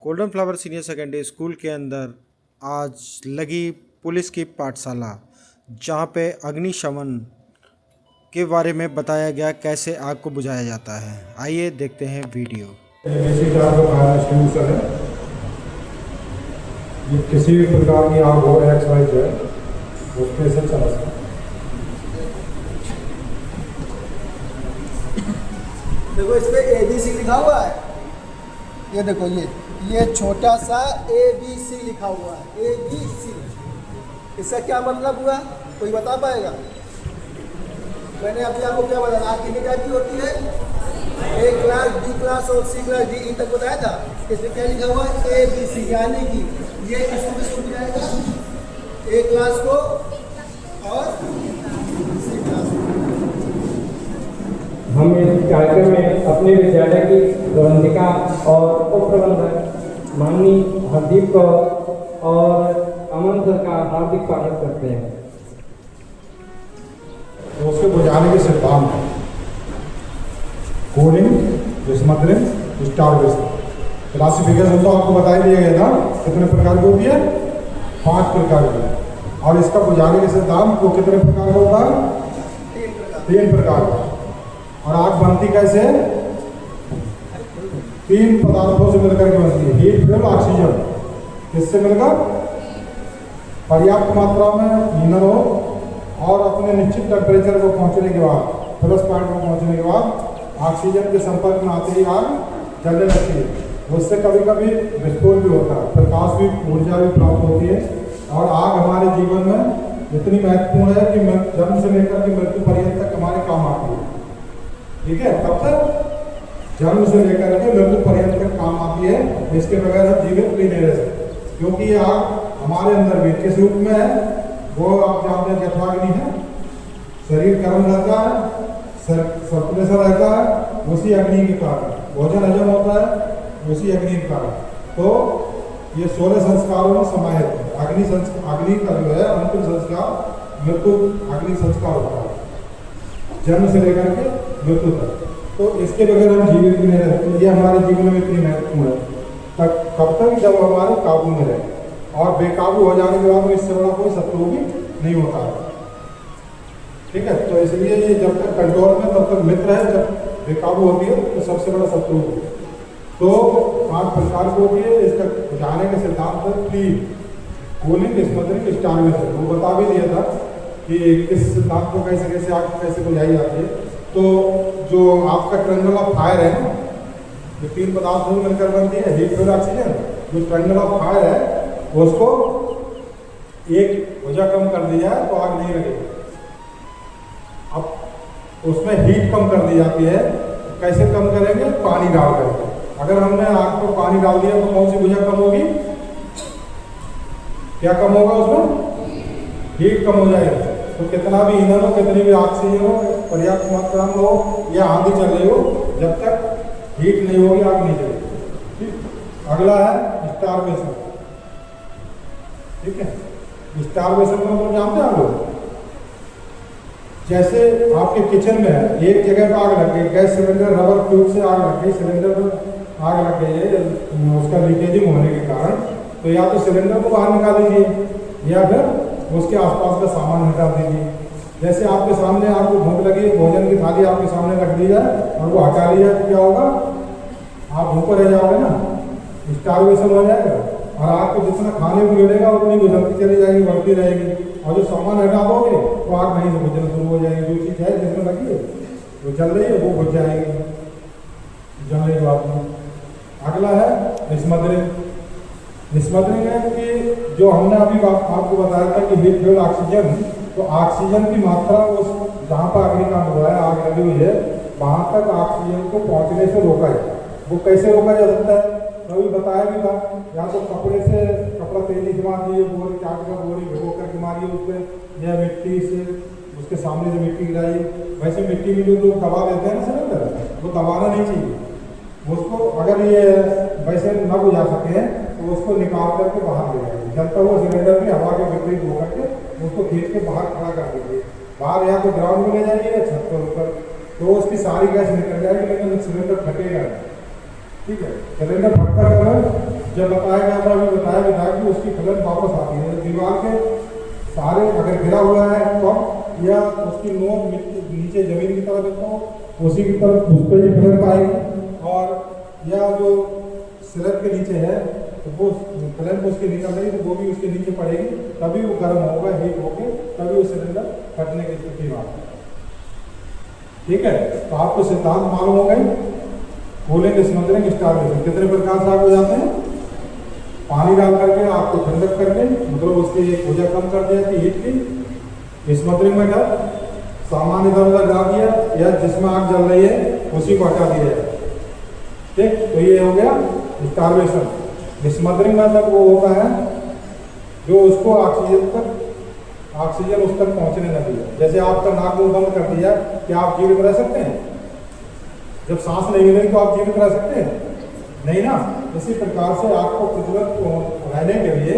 Golden flower senior secondary school के अंदर आज लगी पुलिस की पाठशाला, जहां पे अग्निशमन के बारे में बताया गया कैसे आग को बुझाया जाता है। आइए देखते हैं वीडियो। ये किसी भी प्रकार की आग हो एक्स वाई जेड उसमें से चला सकता। देखो इस पे ABC लिखा हुआ है। ये देखो ये छोटा सा ABC लिखा हुआ है। ABC इसका क्या मतलब हुआ, कोई बता पाएगा? मैंने अभी आपको क्या बताया, आग कितनी टाइप की होती है? A क्लास, B क्लास और C क्लास, D तक बताया था। इसमें क्या लिखा हुआ है? ABC, यानी कि ये किसको बुझाएगा? A क्लास को और C क्लास को। हम इस कार्यक्रम में अपने विद्यालय की प्रबंधिका और उप प्रबंधक माननीय हरदीप कौर और अमन सर का हार्दिक स्वागत करते हैं। तो उसके बुझाने के सिद्धांत हैं कूलिंग, स्मदरिंग, स्टारवेशन। क्लासिफिकेशन तो आपको बता ही दिया गया था, कितने प्रकार की होती है? 5 प्रकार की। और इसका बुझाने के सिद्धांत वो कितने प्रकार का होता है? 3 प्रकार का। और आग बनती कैसे है? 3 पदार्थों से मिलकर के बनती है, हीट, फ्यूल, ऑक्सीजन। किससे मिलकर? पर्याप्त मात्रा में ईंधन हो और अपने निश्चित टेम्परेचर को पहुंचने के बाद, प्लस पॉइंट को पहुंचने के बाद ऑक्सीजन के संपर्क में आते ही आग जलने लगती है। उससे कभी कभी विस्फोट भी होता है, प्रकाश भी, ऊर्जा भी प्राप्त होती है। और आग हमारे जीवन में इतनी महत्वपूर्ण है कि जन्म से लेकर के मृत्यु पर्यंत तक हमारे काम आती है। ठीक है, तब तक जन्म से लेकर के मृत्यु पर्यंत तक काम आती है। इसके बगैर हम जीवित भी नहीं रह सकते, क्योंकि ये आग हमारे अंदर भी किस रूप में है? वो आप जानते हैं जठराग्नि है। शरीर गर्म रहता है, सर्कुलेशन रहता है, उसी अग्नि के कारण भोजन हजम होता है, उसी अग्नि के कारण। तो ये 16 संस्कारों में समाहित है। अग्नि का जो है अंतिम संस्कार मृत्यु अग्नि संस्कार होता है, जन्म से लेकर के मृत्यु तक। तो इसके बगैर हम जीवित भी नहीं रहते। ये हमारे जीवन में इतनी महत्वपूर्ण है कब तक, जब हमारे काबू में रहे। और बेकाबू हो जाने के बाद इससे बड़ा कोई शत्रु भी नहीं होता है। ठीक है, तो इसलिए ये जब तक कंट्रोल में तब तक मित्र है, जब बेकाबू होती है तो सबसे बड़ा शत्रु होती है। तो 5 प्रकार की होती है। इसका बुझाने के सिद्धांत है 3: कूलिंग, स्मदरिंग, स्टारवेशन। वो बता भी दिया था कि किस सिद्धांत को कैसे आग कैसे बुझाई जाती है। तो जो आपका ट्रायंगल ऑफ फायर है ना, जो 3 पदार्थों में मिलकर बनती है, हीट, फ्यूल, ऑक्सीजन। जो ट्रायंगल ऑफ फायर है उसको एक भुजा कम कर दिया है तो आग नहीं लगेगी। अब उसमें हीट कम कर दी जाती है। कैसे कम करेंगे? पानी डाल करके। अगर हमने आग को पानी डाल दिया तो कौन सी भुजा कम होगी? क्या कम होगा उसमें? हीट कम हो जाएगी। तो कितना भी ईंधन हो, कितनी भी ऑक्सीजन हो, पर्याप्त मात्रा में हो या आंधी चल रही हो, जब तक हीट नहीं होगी आग नहीं चलेगी। ठीक। अगला है स्टारवेशन। ठीक है, स्टारवेशन को मतलब जानते हैं आप लोग? जैसे आपके किचन में है, एक जगह पर आग लग गई, गैस सिलेंडर रबर ट्यूब से आग लग गई, सिलेंडर पर आग लग गई है उसका लीकेजिंग होने के कारण। तो या तो सिलेंडर को बाहर निकाल दीजिए या फिर उसके आसपास का सामान हटा दीजिए। जैसे आपके सामने आपको भूख लगी, भोजन की थाली आपके सामने रख दी जाए और वो हटा लिया तो क्या होगा? आप भूखे रह जाओगे ना, स्टारवेशन हो जाएगा। और आपको जितना खाने को मिलेगा उतनी गुजरती चली जाएगी, बढ़ती रहेगी। और जो सामान हटा दोगे तो आग नहीं से बुझना शुरू हो जाएगी। जो चीज़ है जिसमें लगी है वो जल रही है, वो बुझ जाएगी जलने के बाद में। अगला है स्मदरिंग। स्मदरिंग है कि जो हमने अभी आपको बताया था कि हीट, फ्यूल, ऑक्सीजन। तो ऑक्सीजन की मात्रा उस जहाँ पर अग्निकांड हुआ है, आग लगी हुई है, वहाँ तक ऑक्सीजन को पहुँचने से रोका है। वो कैसे रोका जा सकता है? कभी बताया भी था, या तो कपड़ा तेजी से मार दिए, बोरी चाट कर बोरी भिगो करके मारिए उस पर, या मिट्टी से उसके सामने से मिट्टी गिराइए। वैसे मिट्टी में जो लोग दबा देते हैं ना सिलेंडर, वो दबाना नहीं चाहिए उसको। अगर ये वैसे न बुझा सके तो उसको निकाल करके बाहर ले जाइए। जब तक वो सिलेंडर में हवा के विपरीत होकर के उसको खींच के बाहर खड़ा कर दीजिए। बाहर या तो ग्राउंड में ले जाइए या छत पर ऊपर, तो उसकी सारी गैस निकल जाएगी, लेकिन सिलेंडर फटेगा नहीं। ठीक है, सिलेंडर फटता जब बताया गया था, अभी बताया भी था कि उसकी कलर वापस आती है दीवार के सारे अगर गिरा हुआ है तो, या उसकी नोक नीचे जमीन की तरफ देखता हो उसी की तरफ उस पर ही कलर आएगी, और या जो स्लैब के नीचे है तो वो कलर उसके निकल रही तो वो भी उसके नीचे पड़ेगी, तभी वो गर्म होगा, हीट होके तभी वो सिलेंडर फटने की स्थिति में आता है। ठीक है, तो आपको सिद्धांत मालूम हो गए। कूलिंग, स्मदरिंग, स्टार्वेशन कितने प्रकार से आग हो जाते हैं? पानी डाल करके आग को ठंडक करके, मतलब उसकी ऊर्जा कम कर दी जाती है हीट की। स्मदरिंग में क्या, सामान इधर उधर डाल दिया या जिसमें आग जल रही है उसी को हटा दिया जाए। ठीक, तो ये हो गया स्टार्वेशन। स्मदरिंग मेथड वो होता है जो उसको ऑक्सीजन उस तक पहुंचने न दिया। जैसे आपका नाक मुंह बंद कर दिया, क्या आप जीवित रह सकते हैं? जब सांस नहीं मिलेगी तो आप जीवित रह सकते हैं? नहीं ना। इसी प्रकार से आपको प्रज्वलित रहने के लिए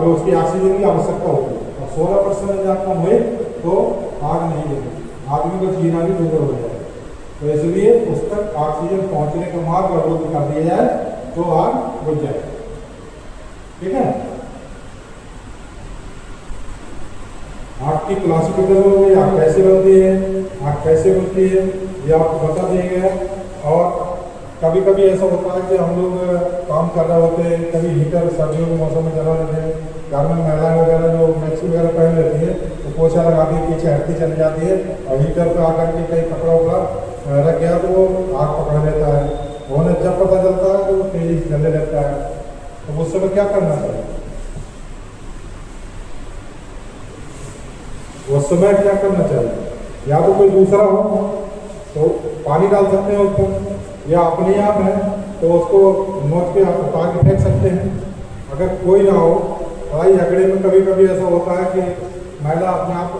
उसकी ऑक्सीजन की आवश्यकता होती है, और 16% जब कम हुए तो आग नहीं लगेगी, आदमी को जीना भी दूर हो जाएगा। तो इसलिए उस तक ऑक्सीजन पहुंचने का मार्ग अवरुद्ध कर दिया जाए तो आग बुझ जाए। ठीक है, आग की क्लासिफिकेशन में आग कैसे बनती है, आग कैसे बुझती है, ये आपको बता दिया गया। और कभी कभी ऐसा होता है कि हम लोग काम कर रहे होते हैं, कभी हीटर सर्दियों के मौसम में चला लेते हैं, घर में महिलाएं वगैरह जो मैक्सी वगैरह पहन लेती है तो पोछा लगा के पीछे हटती चली जाती है, और हीटर पर आकर के कहीं कपड़ा उपड़ा रख गया तो वो आग पकड़ लेता है। उन्हें जब पता चलता है तो वो तेजी से जलने लगता है। तो उस समय क्या करना चाहिए? उस समय क्या करना चाहिए? या तो कोई दूसरा हो तो पानी डाल सकते हैं उसको, या अपने आप है तो उसको नोच के आप उतार के फेंक सकते हैं। अगर कोई ना हो, लड़ाई झगड़े में कभी कभी ऐसा होता है कि महिला अपने आप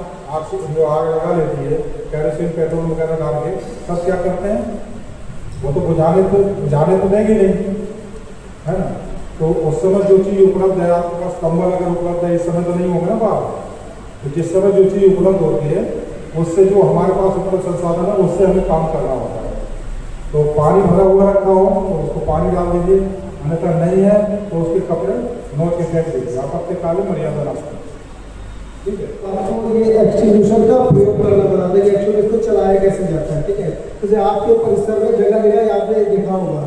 जो आग लगा लेती है कैरोसिन पेट्रोल वगैरह डाल के, सब क्या करते हैं, वो तो बुझाने तो देंगे नहीं, है ना। तो उस समय जो चीज़ उपलब्ध है, आपके पास कंबल अगर उपलब्ध है, इस समय तो नहीं होगा ना बाहर, तो जिस समय जो चीज़ उपलब्ध होती है उससे जो हमारे पास उपलब्ध संसाधन है उससे हमें काम करना होता है। तो पानी भरा हुआ रखा हो तो उसको पानी डाल दीजिए, अन्यथा नहीं है तो उसके कपड़े नोच के फेंक दीजिए, आपत्तिकालीन मर्यादा रास्ता। ठीक है, आपको ये एक्सटिंग्विशर का प्रयोग करना बता देंगे, एक्चुअली इसको चलाया कैसे जाता है। ठीक है, जैसे आपके परिसर में जगह जगह आपने देखा होगा,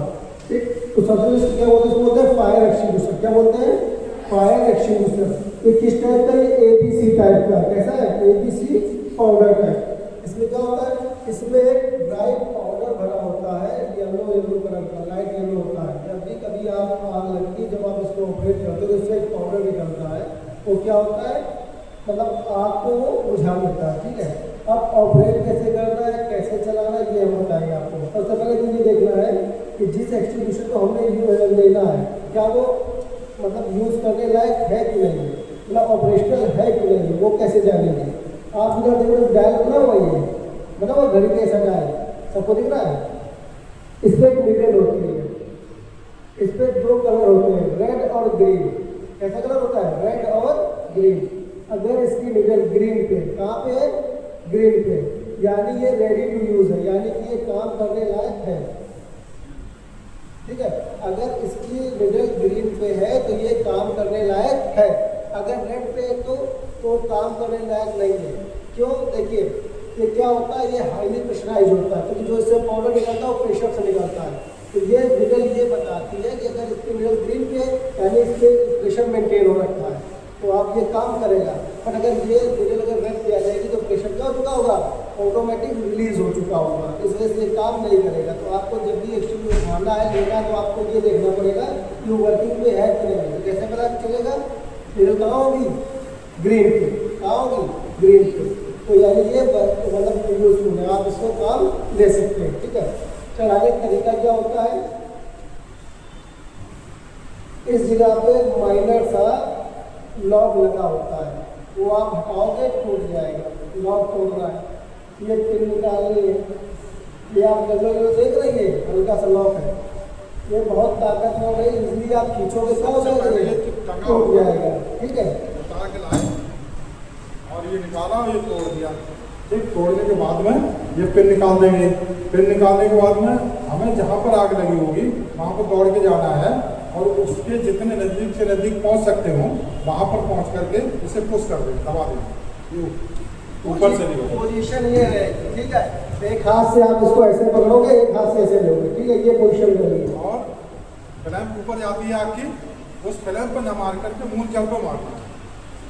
ठीक, तो सबसे क्या बोलते हैं, इसको बोलते हैं फायर एक्सटिंग्विशर। क्या बोलते हैं? Fire extinguisher. ये किस टाइप का? ये ABC टाइप का। कैसा है? ABC powder type. इसमें क्या होता है, इसमें एक ब्राइट पाउडर भरा होता है, येलो कलर का, लाइट येलो होता है। जब भी कभी आप आग लगती है, जब आप इसको ऑपरेट करते हो तो इससे एक पाउडर निकलता है, वो क्या होता है, मतलब आग को बुझा देता है। ठीक है, अब ऑपरेट कैसे करना है, कैसे चलाना है, ये हम बताएंगे आपको। सबसे पहले तो ये देखना है कि जिस एक्सटिंग्विशर को हमने लेना है, क्या वो मतलब यूज़ करने लायक है कि नहीं है, मतलब ऑपरेशनल है कि नहीं है, वो कैसे जानेंगे। आप इधर देखो डायल बना हुआ, ये बना हुआ घड़ी कैसा डायल, सबको दिख रहा है। इस पर एक निडल होती है, इस पर 2 कलर होते हैं, रेड और ग्रीन। कैसा कलर होता है? रेड और ग्रीन। अगर इसकी निडल ग्रीन पे, कहाँ पे है? ग्रीन पे, यानी ये रेडी टू यूज़ है, यानी कि ये काम करने लायक है। ठीक है, अगर इसकी निडल ग्रीन पे है तो ये काम करने लायक है। अगर रेड पे है तो काम करने लायक नहीं है। क्यों? देखिए ये क्या होता है, ये हाईली प्रेशराइज होता है, क्योंकि जो इससे पाउडर निकलता है वो प्रेशर से निकलता है। तो ये निडल ये बताती है कि अगर इसकी निडल ग्रीन पे है यानी इसके प्रेशर मेंटेन हो रखा है, तो आप ये काम करेगा। पर अगर ये निडल अगर रेड पे आ जाएगी तो प्रेशर क्या हो चुका होगा? ऑटोमेटिक रिलीज हो चुका होगा, इस वजह से काम नहीं करेगा। तो आपको जब भी एक्सटिंग्विशर उठाना है, लेना है, तो आपको ये देखना पड़ेगा कि वर्किंग पे है कि नहीं है। कैसे पता चलेगा? निडल कहाँ होगी? ग्रीन पे। कहाँ होगी? ग्रीन पे। तो यानी ये मतलब यूजफुल है, आप इसको काम ले सकते हैं। ठीक है, चढ़ाने का तरीका क्या होता है, इस जगह पे माइनर सा लॉक लगा होता है, वो आप हटाओगे टूट जाएगा। लॉक तोड़ रहा है, ये पिन निकालनी है, ये आप जगह देख रहे हैं हल्का सा लॉक है, ये बहुत ताकत हो गई, इसलिए आप खींचोगे क्या हो जाएगा? टूट जाएगा। ठीक है, और ये निकाला, ये तोड़ दिया। ठीक, तोड़ने के बाद में ये पिन निकाल देंगे। पिन निकालने के बाद में हमें जहाँ पर आग लगी होगी वहाँ पर दौड़ के जाना है और उसके जितने नज़दीक से नज़दीक पहुँच सकते हो वहाँ पर पहुँच करके इसे पुश कर दें, दबा दें, ऊपर से नहीं होगा। पोजीशन ये है, ठीक है। एक हाथ से आप इसको ऐसे पकड़ोगे, एक हाथ से ऐसे लोगे, ठीक है। ये पोजीशन रहेगी। और फ्लैप ऊपर जाती है आपकी, उस फ्लैप पर न मार करके मूल जल को मारना है,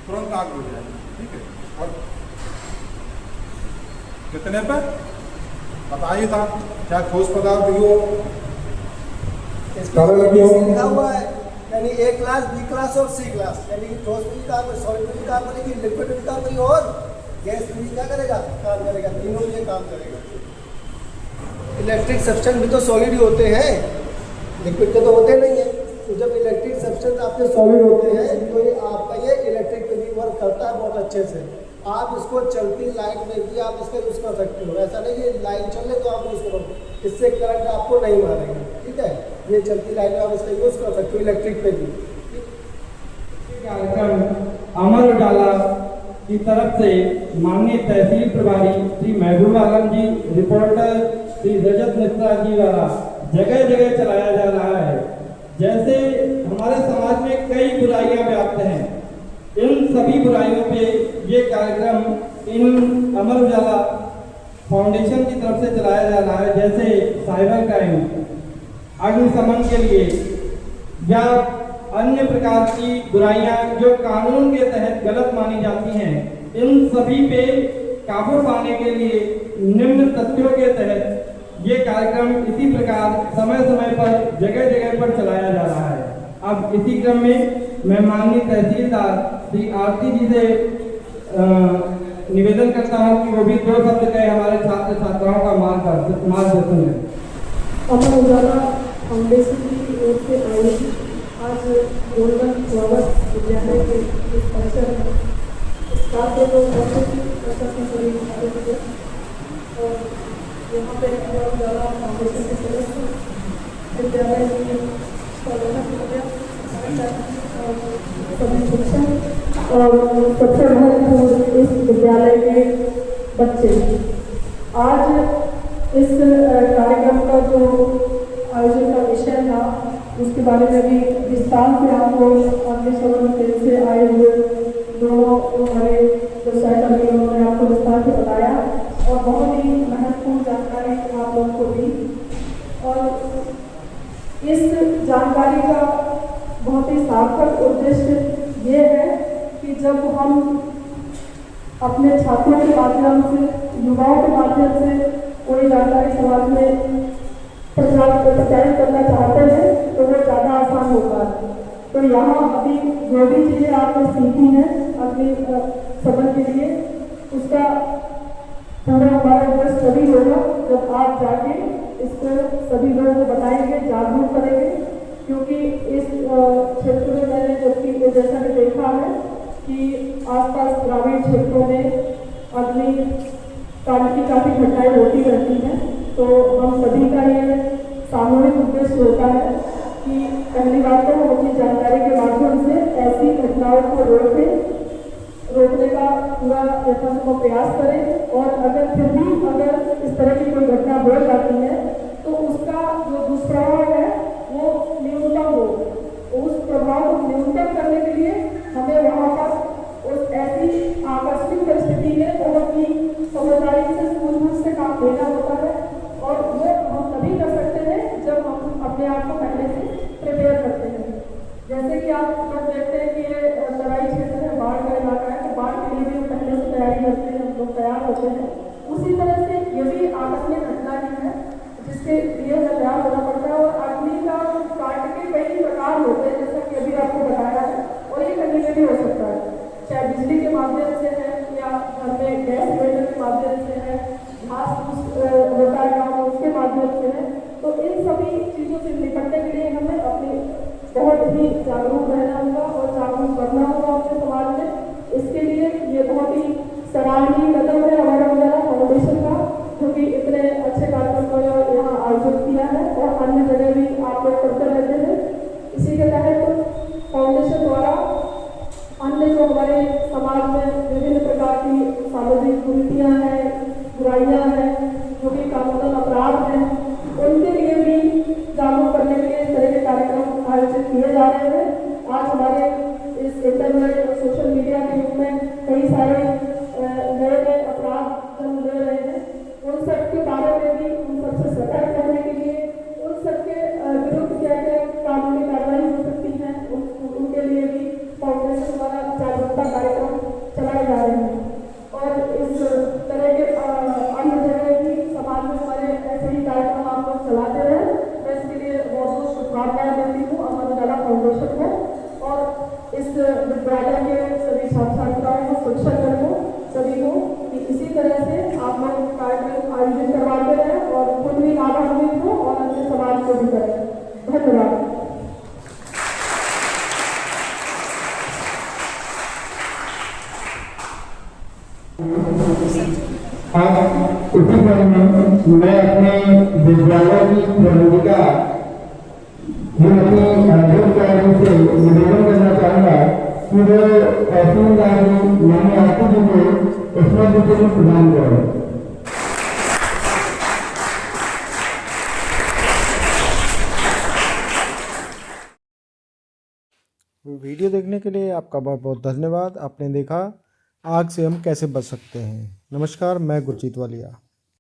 तुरंत आग हो जाएगी, ठीक है। और कितने पे बताइए था, चाहे ठोस पदार्थ भी हो, इसमें ABC लिखा हुआ है, यानी A क्लास, B क्लास और C क्लास, यानी कि ठोस में भी काम, सॉलिड में भी काम करेगी, लिक्विड में भी काम करेगी और गैस में भी क्या करेगा, काम करेगा। तीनों में ये काम करेगा। इलेक्ट्रिक सब्सटेंस भी तो सॉलिड ही होते हैं, लिक्विड के तो होते नहीं है। तो जब इलेक्ट्रिक सब्सटेंस आपके सॉलिड होते हैं तो ये आपका ये इलेक्ट्रिक पे भी वर्क करता है बहुत अच्छे से। आप इसको चलती लाइट में भी आप इसका यूज़ कर सकते हो। ऐसा नहीं कि लाइट चल रही तो आप यूज़ करो, इससे करंट आपको नहीं मारेगा, ठीक है। ये चलती लाइट में आप इसका यूज़ कर सकते हो इलेक्ट्रिक पे भी। कार्यक्रम अमर उजाला की तरफ से माननीय तहसील प्रभारी श्री महबूब आलम जी, रिपोर्टर श्री रजत मिश्रा जी द्वारा जगह जगह चलाया जा रहा है। जैसे हमारे समाज में कई बुराइयां व्याप्त हैं, इन सभी बुराइयों पे ये कार्यक्रम इन अमर उजाला फाउंडेशन की तरफ से चलाया जा रहा है। जैसे साइबर क्राइम, अग्निशमन के लिए या अन्य प्रकार की बुराइयां जो कानून के तहत गलत मानी जाती हैं, इन सभी पे काबू पाने के लिए निम्न तथ्यों के तहत ये कार्यक्रम इसी प्रकार समय समय पर जगह जगह पर चलाया जा रहा है। अब इसी क्रम में मैं माननीय तहसीलदार श्री आरती जी से निवेदन करता हूं कि वो भी 2 शब्द कहे, हमारे छात्र छात्राओं का मार्गदर्शन है। अमर उजाला फाउंडेशन की ओर से आयोजित आज गोल्डन फ्लावर विद्यालय के इस परिसर में इस कार्य को बहुत ही प्रशंसनीय और यहाँ पे अमर उजाला फाउंडेशन के सदस्य विद्यालय की सभी शिक्षक और सबसे महत्वपूर्ण इस विद्यालय के बच्चे। आज इस कार्यक्रम का जो आयोजन का विषय था उसके बारे में भी विस्तार से आपको अग्निशमन केंद्र से आए हुए दोनों हमारे जो सहकर्मी उन्होंने आपको विस्तार से बताया और बहुत ही महत्वपूर्ण जानकारी आप लोगों को दी। और इस जानकारी का बहुत ही सार्थक उद्देश्य ये है कि जब हम अपने छात्रों के माध्यम से, युवाओं के माध्यम से कोई जानकारी समाज में प्रचारित करना चाहते हैं तो वो ज़्यादा आसान होता है। तो यहाँ अभी जो भी चीज़ें आपने सीखी हैं अपनी समझ के लिए, उसका पूरा हमारा इंटरेस्ट तभी होगा जब आप जाके इसको सभी लोगों को बताएंगे, जागरूक करेंगे। क्योंकि इस क्षेत्र में मैंने जबकि जैसा कि देखा है कि आसपास ग्रामीण क्षेत्रों में अग्निकांड की काफ़ी घटनाएं होती रहती हैं। तो हम सभी का ये सामूहिक उद्देश्य होता है कि पहली बात तो हम अपनी जानकारी के माध्यम से ऐसी घटनाओं को रोकने का पूरा यथासंभव प्रयास करें और अगर फिर भी अगर इस तरह की कोई घटना हो जाती है तो उसका जो दुष्प्रभाव है वो न्यूनतम हो। उस प्रभाव को न्यूनतम करने के लिए हमें वहाँ पर उस ऐसी आकस्मिक परिस्थिति में बहुत ही समझदारी से सूझबूझ से काम लेना होता है और वो हम तभी कर सकते हैं जब हम अपने आप को पहले से प्रिपेयर करते हैं। जैसे कि आप लोग देखते हैं कि ये तराई क्षेत्र है, बाढ़ का इलाका है, तो बाढ़ के लिए भी हम पहले से तैयारी करते हैं, हम लोग तैयार होते हैं। उसी तरह से ये भी आकस्मिक घटना ही है जिसके लिए हमें तैयार होना पड़ता है। और अग्नि का काट के कई प्रकार होते हैं जैसा कि अभी आपको बताया है, और ये कहीं में भी हो सकता है, चाहे बिजली के माध्यम से है या घर में गैस सिलेंडर के माध्यम से है, घास फूस होता है गाँव उसके माध्यम से है। तो इन सभी चीज़ों से निपटने के लिए हमें अपनी बहुत ही जागरूक रहना होगा और जागरूक करना होगा अपने समाज में। इसके लिए ये बहुत ही सराहनीय कदम है हमारा उजाला किए जा रहे हैं। आज हमारे इस इंटरनेट और सोशल मीडिया के युग में कई सारे नए नए अपराध जन्म ले रहे हैं। उन सब के बारे में भी उन सबसे सतर्क करने के लिए उन सबके विरुद्ध क्या क्या कानूनी कार्रवाई हो सकती है उनके लिए भी फाउंडेशन द्वारा जागरूकता कार्यक्रम चलाए जा रहे हैं। और इस तरह के अन्य जगह भी समाज में हमारे ऐसे ही कार्यक्रम आप लोग चलाते रहे। मैं इसके लिए बहुत बहुत शुभकामनाएं देती हूँ अमर उजाला फाउंडेशन को और इस विद्यालय के सभी छात्र छात्राओं को, शिक्षकगण को, सभी को कि इसी तरह से आप लोग कार्यक्रम आयोजित करवाते रहें और खुद भी लाभान्वित हो और अन्य समाज को भी करें। धन्यवाद। आज इसी क्रम में मैं अपने विद्यालय की प्रबंधिका श्रीमती अधिकारी से निवेदन करना चाहूँगा कि वो तहसीलदार माननीय आरती जी को स्मृति प्रदान करें। वीडियो देखने के लिए आपका बहुत बहुत धन्यवाद। आपने देखा आग से हम कैसे बच सकते हैं। नमस्कार, मैं गुरजीत वालिया।